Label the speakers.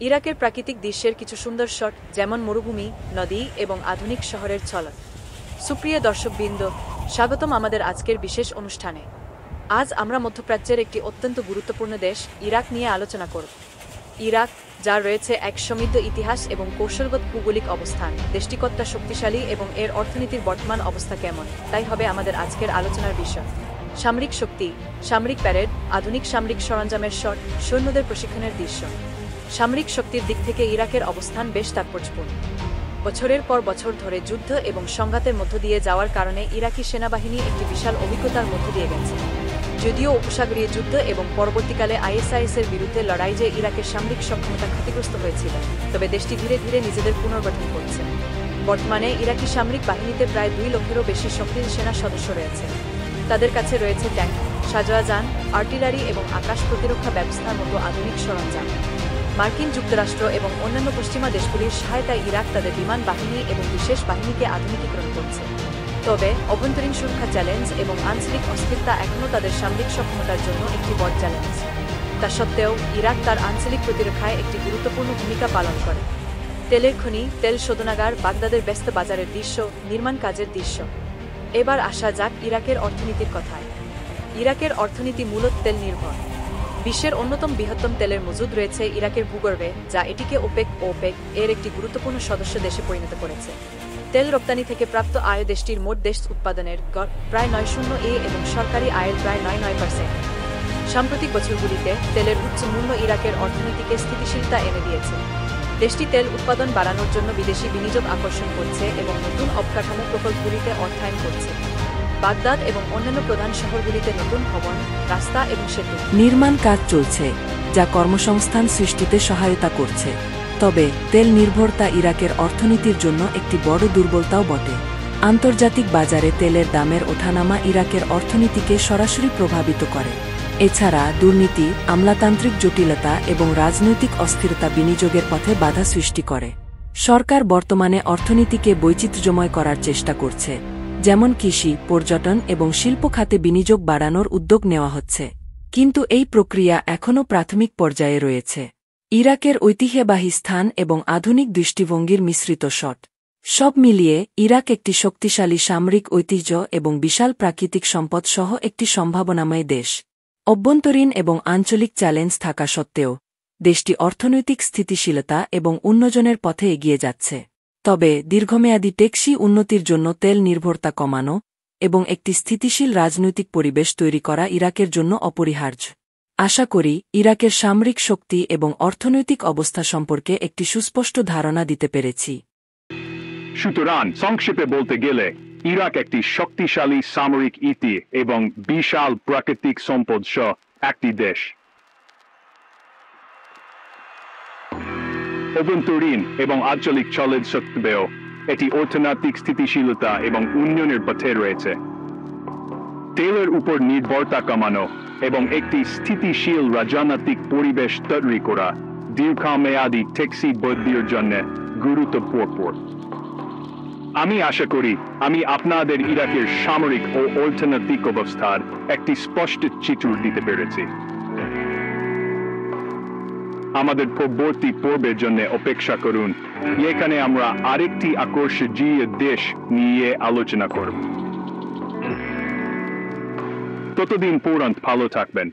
Speaker 1: ইরাকের প্রাকৃতিক দৃশ্যের কিছু সুন্দর শট, যেমন মরুভূমি, নদী এবং আধুনিক শহরের ঝলক। সুপ্রিয় দর্শকবৃন্দ, স্বাগতম আমাদের আজকের বিশেষ অনুষ্ঠানে। আজ আমরা মধ্যপ্রাচ্যের একটি অত্যন্ত গুরুত্বপূর্ণ দেশ ইরাক নিয়ে আলোচনা করব। ইরাক, যার রয়েছে এক সমৃদ্ধ ইতিহাস এবং কৌশলগত ভৌগোলিক অবস্থান, দেশটি কতটা শক্তিশালী এবং এর অর্থনীতির বর্তমান অবস্থা কেমন, তাই হবে আমাদের আজকের আলোচনার বিষয়। সামরিক শক্তি, সামরিক প্যারেড, আধুনিক সামরিক সরঞ্জামের শট, সৈন্যদের প্রশিক্ষণের দৃশ্য। সামরিক শক্তির দিক থেকে ইরাকের অবস্থান বেশ তাৎপর্যপূর্ণ। বছরের পর বছর ধরে যুদ্ধ এবং সংঘাতের মধ্য দিয়ে যাওয়ার কারণে ইরাকি সেনাবাহিনী একটি বিশাল অভিজ্ঞতার মধ্য দিয়ে গেছে। যদিও উপসাগরীয় যুদ্ধ এবং পরবর্তীকালে আইএসআইএস-এর বিরুদ্ধে লড়াই যে ইরাকের সামরিক সক্ষমতা ক্ষতিগ্রস্ত হয়েছিল, তবে দেশটি ধীরে ধীরে নিজেদের পুনর্গঠন করছে। বর্তমানে ইরাকি সামরিক বাহিনীতে প্রায় 2 লক্ষেরও বেশি সক্রিয় সেনা সদস্য রয়েছে। তাদের কাছে রয়েছে ট্যাঙ্ক, সাঁজোয়া যান, আর্টিলারি এবং আকাশ প্রতিরক্ষা ব্যবস্থার মতো আধুনিক সরঞ্জাম। মার্কিন যুক্তরাষ্ট্র এবং অন্যান্য পশ্চিমা দেশগুলির সহায়তায় ইরাক তাদের বিমান বাহিনী এবং বিশেষ বাহিনীকে আধুনিকীকরণ করছে। তবে অভ্যন্তরীণ সুরক্ষা চ্যালেঞ্জ এবং আঞ্চলিক অস্থিরতা এখনও তাদের সামরিক সক্ষমতার জন্য একটি বড় চ্যালেঞ্জ। তা সত্ত্বেও ইরাক তার আঞ্চলিক প্রতিরক্ষায় একটি গুরুত্বপূর্ণ ভূমিকা পালন করে। তেলের খনি, তেল শোধনাগার, বাগদাদের ব্যস্ত বাজারের দৃশ্য, নির্মাণ কাজের দৃশ্য। এবার আসা যাক ইরাকের অর্থনীতির কথায়। ইরাকের অর্থনীতি মূলত তেল নির্ভর। বিশ্বের অন্যতম বৃহত্তম তেলের মজুদ রয়েছে ইরাকের ভূগর্ভে, যা এটিকে ওপেক এর একটি গুরুত্বপূর্ণ সদস্য দেশে পরিণত করেছে। তেল রপ্তানি থেকে প্রাপ্ত আয় দেশটির মোট দেশ উৎপাদনের গড় প্রায় 9.0 এবং সরকারি আয়ের প্রায় 9%। সাম্প্রতিক বছরগুলিতে তেলের উচ্চ মূল্য ইরাকের অর্থনীতিকে স্থিতিশীলতা এনে দিয়েছে। দেশটি তেল উৎপাদন বাড়ানোর জন্য বিদেশি বিনিয়োগ আকর্ষণ করছে এবং নতুন অবকাঠামো প্রকল্পগুলিতে অর্থায়ন করছে। বাগদাদ এবং অন্যান্য প্রধান শহরগুলিতে নতুন ভবন, রাস্তা এবং সেতু
Speaker 2: নির্মাণ কাজ চলছে, যা কর্মসংস্থান সৃষ্টিতে সহায়তা করছে। তবে তেল নির্ভরতা ইরাকের অর্থনীতির জন্য একটি বড় দুর্বলতাও বটে। আন্তর্জাতিক বাজারে তেলের দামের ওঠানামা ইরাকের অর্থনীতিকে সরাসরি প্রভাবিত করে। এছাড়া দুর্নীতি, আমলাতান্ত্রিক জটিলতা এবং রাজনৈতিক অস্থিরতা বিনিয়োগের পথে বাধা সৃষ্টি করে। সরকার বর্তমানে অর্থনীতিকে বৈচিত্র্যময় করার চেষ্টা করছে, যেমন কৃষি, পর্যটন এবং শিল্প খাতে বিনিয়োগ বাড়ানোর উদ্যোগ নেওয়া হচ্ছে। কিন্তু এই প্রক্রিয়া এখনও প্রাথমিক পর্যায়ে রয়েছে। ইরাকের ঐতিহ্যবাহী স্থান এবং আধুনিক দৃষ্টিভঙ্গির মিশ্রিত শট। সব মিলিয়ে ইরাক একটি শক্তিশালী সামরিক ঐতিহ্য এবং বিশাল প্রাকৃতিক সম্পদ সহ একটি সম্ভাবনাময় দেশ। অভ্যন্তরীণ এবং আঞ্চলিক চ্যালেঞ্জ থাকা সত্ত্বেও দেশটি অর্থনৈতিক স্থিতিশীলতা এবং উন্নয়নের পথে এগিয়ে যাচ্ছে। তবে দীর্ঘমেয়াদী টেকসই উন্নতির জন্য তেল নির্ভরতা কমানো এবং একটি স্থিতিশীল রাজনৈতিক পরিবেশ তৈরি করা ইরাকের জন্য অপরিহার্য। আশা করি ইরাকের সামরিক শক্তি এবং অর্থনৈতিক অবস্থা সম্পর্কে একটি সুস্পষ্ট ধারণা দিতে পেরেছি।
Speaker 3: সুতরাং সংক্ষেপে বলতে গেলে ইরাক একটি শক্তিশালী সামরিক ইতি এবং বিশাল প্রাকৃতিক সম্পদ সহ একটি দেশ। অভ্যন্তরীণ এবং আঞ্চলিক চ্যালেঞ্জ সত্ত্বেও এটি অর্থনৈতিক স্থিতিশীলতা এবং উন্নয়নের পথে রয়েছে। তেলের উপর নির্ভরতা কমানো এবং একটি স্থিতিশীল রাজনৈতিক পরিবেশ তৈরি করা দীর্ঘমেয়াদী টেকসই বৃদ্ধির জন্য গুরুত্বপূর্ণ। আমি আশা করি আমি আপনাদের ইরাকের সামরিক ও অর্থনৈতিক অবস্থার একটি স্পষ্ট চিত্র দিতে পেরেছি। আমাদের পরবর্তী পর্বের জন্য অপেক্ষা করুন, এখানে আমরা আরেকটি আকর্ষণীয় দেশ নিয়ে আলোচনা করব। ততদিন পর্যন্ত ভালো থাকবেন।